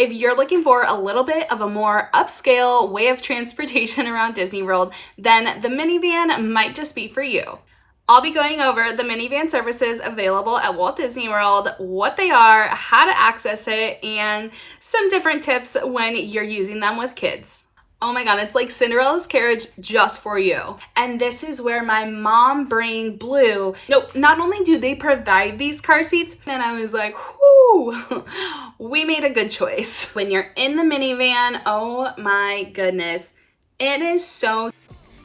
If you're looking for a little bit of a more upscale way of transportation around Disney World, then the minivan might just be for you. I'll be going over the minivan services available at Walt Disney World, what they are, how to access it, and some different tips when you're using them with kids. Oh my god, it's like Cinderella's carriage just for you. And this is where my mom brain blew. Nope, not only do they provide these car seats, and I was like, whoo, we made a good choice. When you're in the minivan, oh my goodness, it is so.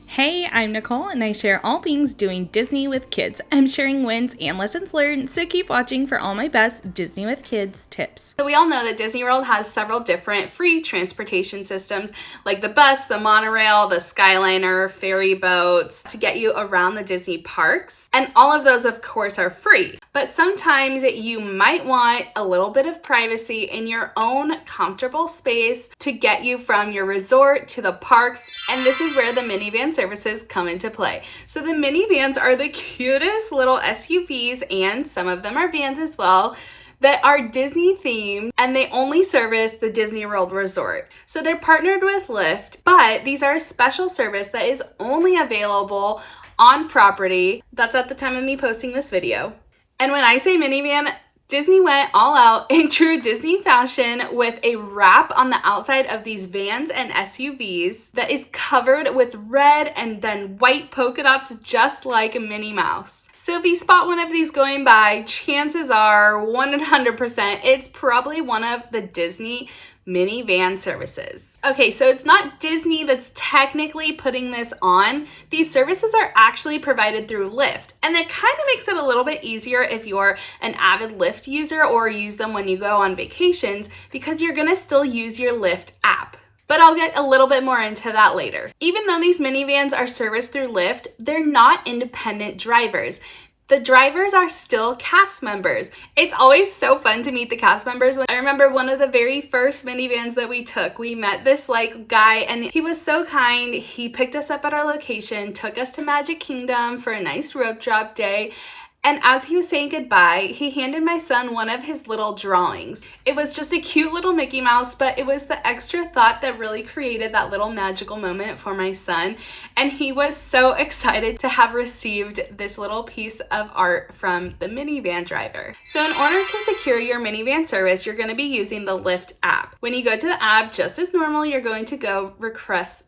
Hey, I'm Nicole and I share all things doing Disney with kids. I'm sharing wins and lessons learned, so keep watching for all my best Disney with kids tips. So we all know that Disney World has several different free transportation systems like the bus, the monorail, the Skyliner, ferry boats to get you around the Disney parks. And all of those, of course, are free. But sometimes you might want a little bit of privacy in your own comfortable space to get you from your resort to the parks. And this is where the minivan services come into play. So the minivans are the cutest little SUVs, and some of them are vans as well, that are Disney themed, and they only service the Disney World Resort. So they're partnered with Lyft, but these are a special service that is only available on property. That's at the time of me posting this video. And when I say minivan, Disney went all out in true Disney fashion with a wrap on the outside of these vans and SUVs that is covered with red and then white polka dots just like Minnie Mouse. So if you spot one of these going by, chances are 100% it's probably one of the Disney minivan services. Okay, so it's not Disney that's technically putting this on. These services are actually provided through Lyft, and that kind of makes it a little bit easier if you're an avid Lyft user or use them when you go on vacations, because you're gonna still use your Lyft app. But I'll get a little bit more into that later. Even though these minivans are serviced through Lyft, they're not independent drivers. The drivers are still cast members. It's always so fun to meet the cast members. I remember one of the very first minivans that we took, we met this guy, and he was so kind. He picked us up at our location, took us to Magic Kingdom for a nice rope drop day. And as he was saying goodbye, he handed my son one of his little drawings. It was just a cute little Mickey Mouse, but it was the extra thought that really created that little magical moment for my son. And he was so excited to have received this little piece of art from the minivan driver. So in order to secure your minivan service, you're going to be using the Lyft app. When you go to the app, just as normal, you're going to go request.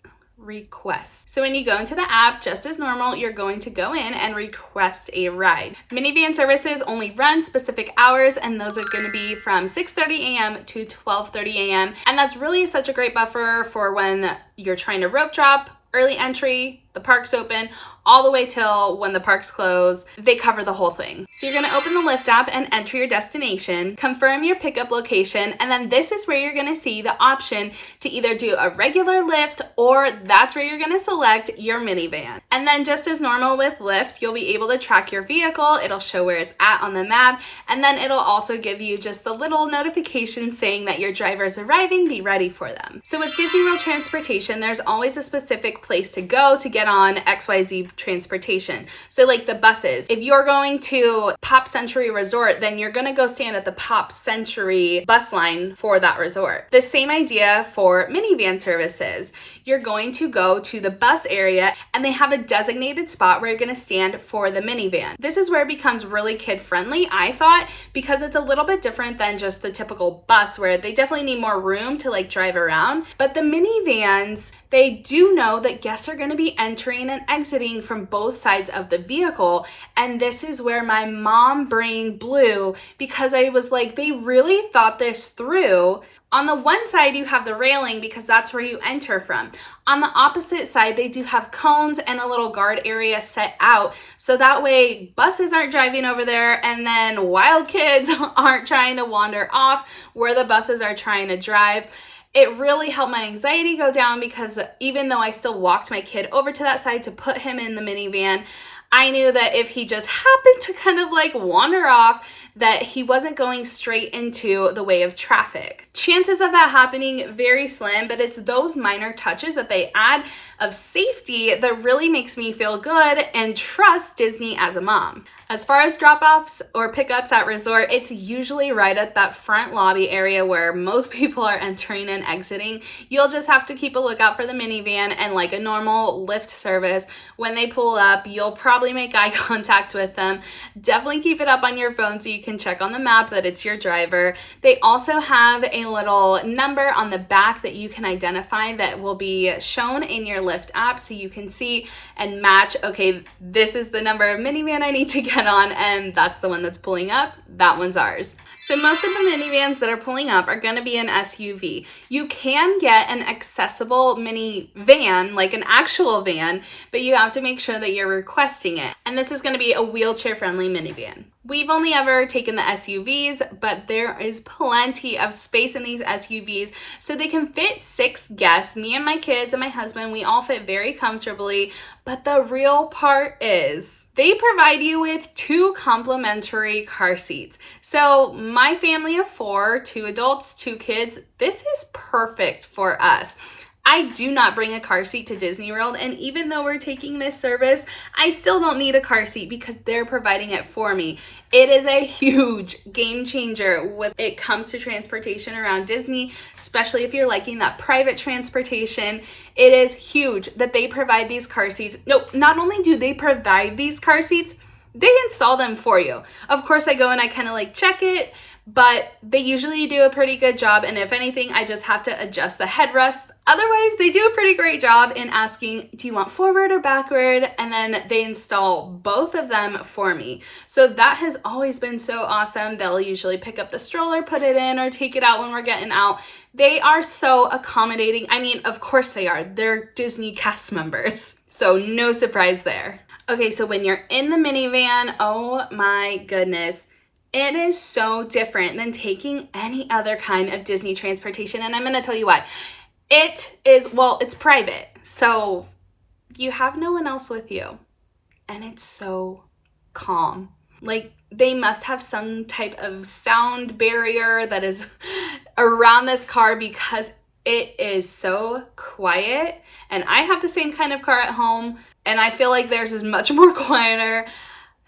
So when you go into the app, just as normal, you're going to go in and request a ride. Minivan services only run specific hours, and those are going to be from 6:30 a.m. to 12:30 a.m. And that's really such a great buffer for when you're trying to rope drop, early entry, the parks open, all the way till when the parks close. They cover the whole thing. So you're gonna open the Lyft app and enter your destination, confirm your pickup location, and then this is where you're gonna see the option to either do a regular Lyft, or that's where you're gonna select your minivan. And then just as normal with Lyft, you'll be able to track your vehicle. It'll show where it's at on the map, and then it'll also give you just the little notification saying that your driver's arriving, be ready for them. So with Disney World transportation, there's always a specific place to go to get on XYZ transportation. So like the buses, if you're going to Pop Century Resort, then you're gonna go stand at the Pop Century bus line for that resort. The same idea for minivan services. You're going to go to the bus area, and they have a designated spot where you're gonna stand for the minivan. This is where it becomes really kid friendly, I thought, because it's a little bit different than just the typical bus, where they definitely need more room to drive around. But the minivans, they do know that guests are gonna be entering and exiting from both sides of the vehicle. And this is where my mom brain blew, because I was like, they really thought this through. On the one side, you have the railing because that's where you enter from. On the opposite side, they do have cones and a little guard area set out. So that way buses aren't driving over there, and then wild kids aren't trying to wander off where the buses are trying to drive. It really helped my anxiety go down, because even though I still walked my kid over to that side to put him in the minivan, I knew that if he just happened to kind of like wander off, that he wasn't going straight into the way of traffic. Chances of that happening very slim, but it's those minor touches that they add of safety that really makes me feel good and trust Disney as a mom. As far as drop-offs or pickups at resort, it's usually right at that front lobby area where most people are entering and exiting. You'll just have to keep a lookout for the minivan, and like a normal Lyft service, when they pull up, you'll probably make eye contact with them. Definitely keep it up on your phone so you can check on the map that it's your driver. They also have a little number on the back that you can identify that will be shown in your Lyft app, so you can see and match, okay, this is the number of minivan I need to get on, and that's the one that's pulling up. That one's ours. So most of the minivans that are pulling up are going to be an SUV. You can get an accessible minivan, like an actual van, but you have to make sure that you're requesting it. And this is going to be a wheelchair-friendly minivan. We've only ever taken the SUVs, but there is plenty of space in these SUVs, so they can fit 6 guests. Me and my kids and my husband, we all fit very comfortably. But the real part is they provide you with 2 complimentary car seats. So my family of 4, 2 adults, 2 kids, this is perfect for us. I do not bring a car seat to Disney World, and even though we're taking this service, I still don't need a car seat because they're providing it for me. It is a huge game changer when it comes to transportation around Disney, especially if you're liking that private transportation. It is huge that they provide these car seats. No, not only do they provide these car seats, they install them for you. Of course, I go and I kind of like check it, but they usually do a pretty good job, and if anything, I just have to adjust the headrest. Otherwise, they do a pretty great job in asking, do you want forward or backward? And then they install both of them for me. So that has always been so awesome. They'll usually pick up the stroller, put it in, or take it out when we're getting out. They are so accommodating. I mean, of course they are. They're Disney cast members, so no surprise there. Okay, so when you're in the minivan, oh my goodness, it is so different than taking any other kind of Disney transportation, and I'm going to tell you why. It is, well, it's private, so you have no one else with you, and it's so calm. Like, they must have some type of sound barrier that is around this car because it is so quiet, and I have the same kind of car at home, and I feel like theirs is much more quieter.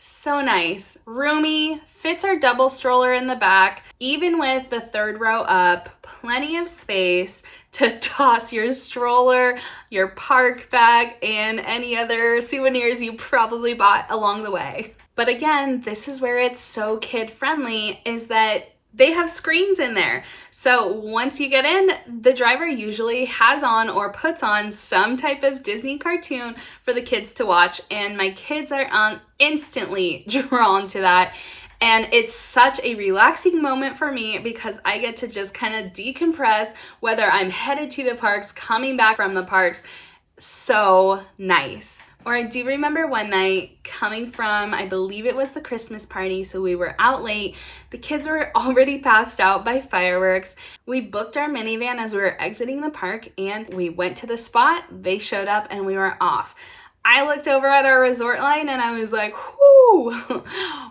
So nice. Roomy, fits our double stroller in the back. Even with the 3rd row up, plenty of space to toss your stroller, your park bag, and any other souvenirs you probably bought along the way. But again, this is where it's so kid-friendly, is that they have screens in there. So once you get in, the driver usually has on or puts on some type of Disney cartoon for the kids to watch, and my kids are instantly drawn to that. And it's such a relaxing moment for me because I get to just kind of decompress, whether I'm headed to the parks, coming back from the parks. So nice. Or I do remember one night coming from, I believe it was the Christmas party, so we were out late. The kids were already passed out by fireworks. We booked our minivan as we were exiting the park, and we went to the spot. They showed up and we were off. I looked over at our resort line and I was like, whoo,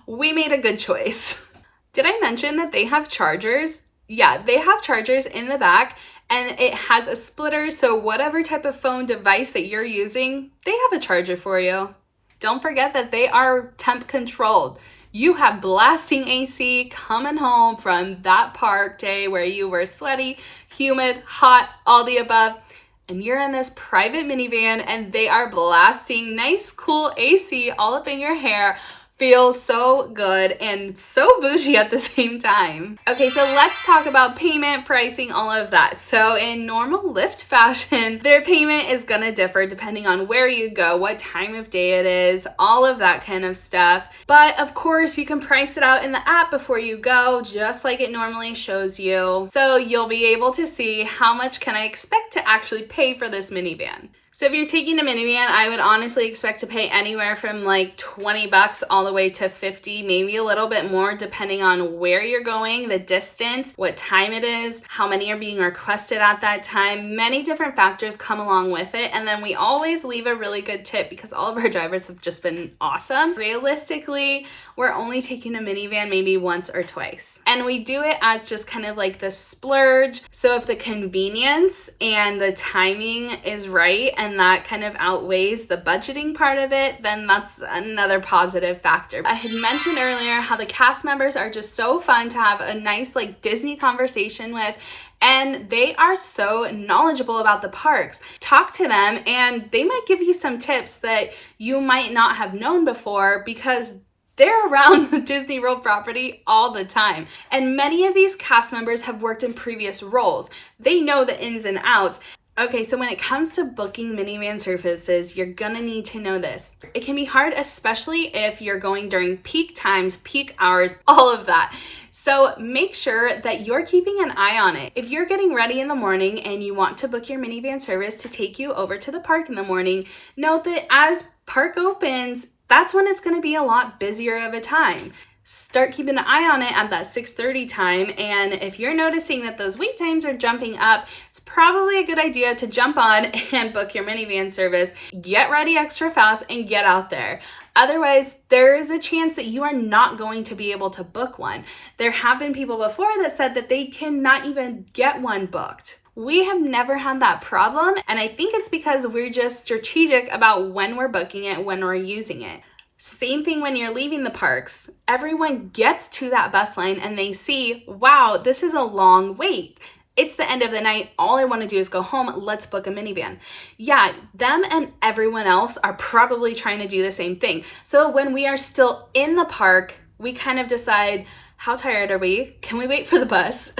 we made a good choice. Did I mention that they have chargers? Yeah, they have chargers in the back, and it has a splitter, so whatever type of phone device that you're using, they have a charger for you. Don't forget that they are temp controlled. You have blasting AC coming home from that park day where you were sweaty, humid, hot, all the above, and you're in this private minivan and they are blasting nice, cool AC all up in your hair. Feels so good and so bougie at the same time. Okay, so let's talk about payment, pricing, all of that. So in normal Lyft fashion, their payment is gonna differ depending on where you go, what time of day it is, all of that kind of stuff. But of course, you can price it out in the app before you go, just like it normally shows you. So you'll be able to see how much can I expect to actually pay for this minivan. So if you're taking a minivan, I would honestly expect to pay anywhere from like $20 all the way to $50, maybe a little bit more depending on where you're going, the distance, what time it is, how many are being requested at that time. Many different factors come along with it. And then we always leave a really good tip because all of our drivers have just been awesome. Realistically, we're only taking a minivan maybe once or twice. And we do it as just kind of like the splurge. So if the convenience and the timing is right and that kind of outweighs the budgeting part of it, then that's another positive factor. I had mentioned earlier how the cast members are just so fun to have a nice like Disney conversation with, and they are so knowledgeable about the parks. Talk to them and they might give you some tips that you might not have known before because they're around the Disney World property all the time. And many of these cast members have worked in previous roles. They know the ins and outs. Okay, so when it comes to booking minivan services, you're gonna need to know this. It can be hard, especially if you're going during peak times, peak hours, all of that. So make sure that you're keeping an eye on it. If you're getting ready in the morning and you want to book your minivan service to take you over to the park in the morning, note that as park opens, that's when it's gonna be a lot busier of a time. Start keeping an eye on it at that 6:30 time, and if you're noticing that those wait times are jumping up, it's probably a good idea to jump on and book your minivan service. Get ready extra fast and get out there. Otherwise, there is a chance that you are not going to be able to book one. There have been people before that said that they cannot even get one booked. We have never had that problem, and I think it's because we're just strategic about when we're booking it, when we're using it. Same thing when you're leaving the parks. Everyone gets to that bus line and they see, wow, this is a long wait. It's the end of the night. All I want to do is go home. Let's book a minivan. Yeah, them and everyone else are probably trying to do the same thing. So when we are still in the park, we kind of decide, how tired are we? Can we wait for the bus?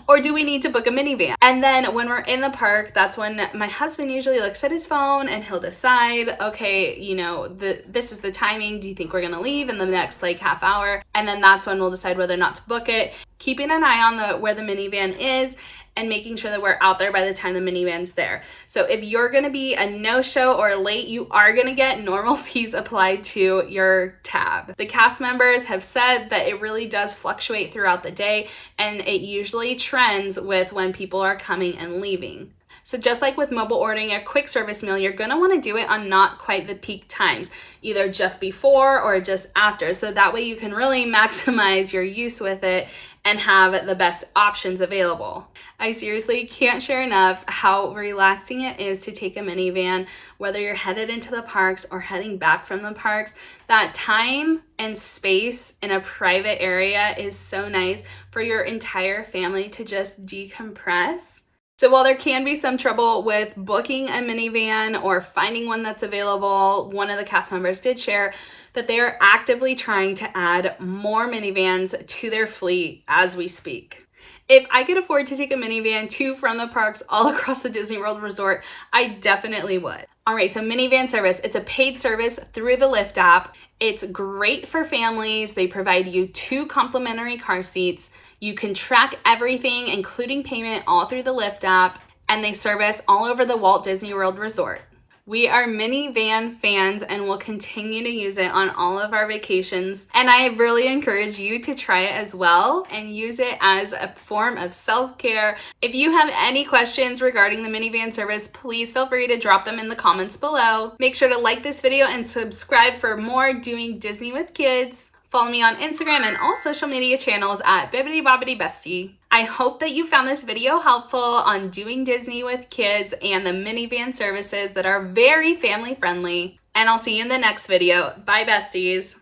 Or do we need to book a minivan? And then when we're in the park, that's when my husband usually looks at his phone and he'll decide, okay, you know, this is the timing. Do you think we're gonna leave in the next like half hour? And then that's when we'll decide whether or not to book it. Keeping an eye on where the minivan is and making sure that we're out there by the time the minivan's there. So if you're gonna be a no-show or late, you are gonna get normal fees applied to your tab. The cast members have said that it really does fluctuate throughout the day, and it usually trends with when people are coming and leaving. So just like with mobile ordering a quick service meal, you're gonna wanna do it on not quite the peak times, either just before or just after. So that way you can really maximize your use with it and have the best options available. I seriously can't share enough how relaxing it is to take a minivan, whether you're headed into the parks or heading back from the parks. That time and space in a private area is so nice for your entire family to just decompress. So while there can be some trouble with booking a minivan or finding one that's available, one of the cast members did share that they are actively trying to add more minivans to their fleet as we speak. If I could afford to take a minivan to from the parks all across the Disney World Resort, I definitely would. All right, so minivan service, it's a paid service through the Lyft app. It's great for families. They provide you 2 complimentary car seats. You can track everything, including payment, all through the Lyft app, and they service all over the Walt Disney World Resort. We are minivan fans and will continue to use it on all of our vacations. And I really encourage you to try it as well and use it as a form of self-care. If you have any questions regarding the minivan service, please feel free to drop them in the comments below. Make sure to like this video and subscribe for more Doing Disney with Kids. Follow me on Instagram and all social media channels at Bibbidi Bobbidi Bestie. I hope that you found this video helpful on doing Disney with kids and the minivan services that are very family friendly. And I'll see you in the next video. Bye, besties.